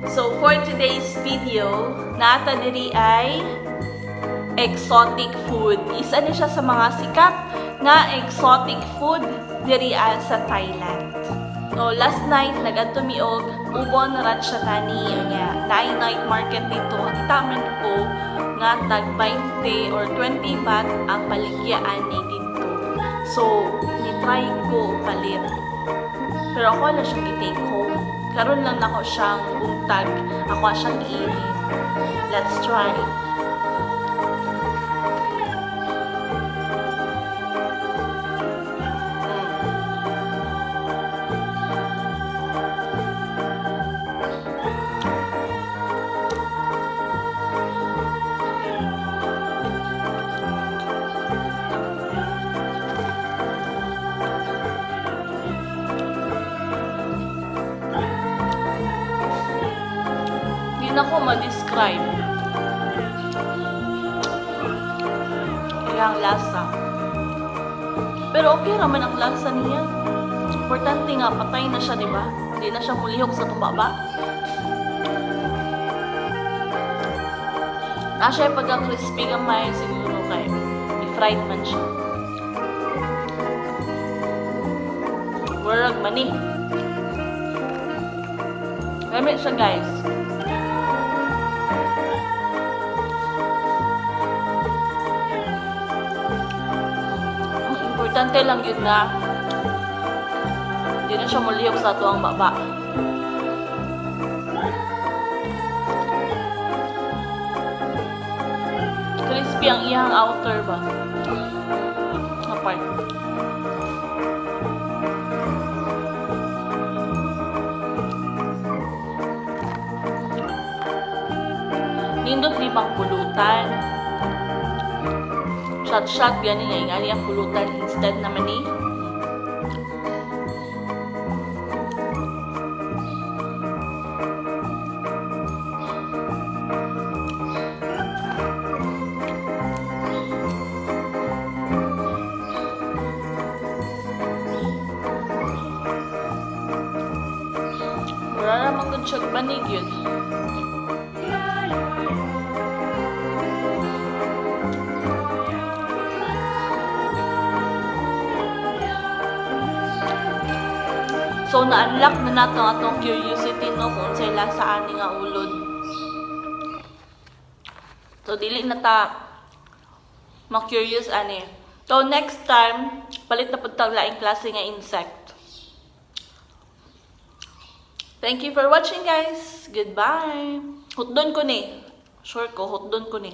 So for today's video, nata diri ay exotic food. Isa ni siya sa mga sikat nga exotic food diri sa Thailand. So last night nagadto mi og ubon ratcha tani nya. Night market dito. Kita man ko nga tag 20 or 20 baht ang baligyaan ni dito. So ni-try ko palit. Pero ako na siyang i-take home. Karon lang nako siyang buntag. Ako siyang iinit. Let's try. Hindi na ko ma-describe kaya ang lasa. Pero okay naman ang lasa niya. Importante nga, patay na siya, di ba? Hindi na siya mulihok sa tumbaba. Siya pagka-crispy gamay siguro kay i-fried man siya. Murag man eh. Gamit siya, guys. Importante lang yun na hindi na siya muliyok sa tuwang baba. Crispy ang iyang outer ba? Apart. Nindot di pang pulutan. Shot gani nga yung ang pulutan instead naman ni wala naman kung siyag banig yun. So, na-unlock na nato atong curiosity no kung sa lasa ani nga ulod. So, dili na ta ma-curious ani. So, next time, palit na po tag laing klase nga insect. Thank you for watching, guys. Goodbye. Hotdon ko ni. Sure ko, hotdon ko ni.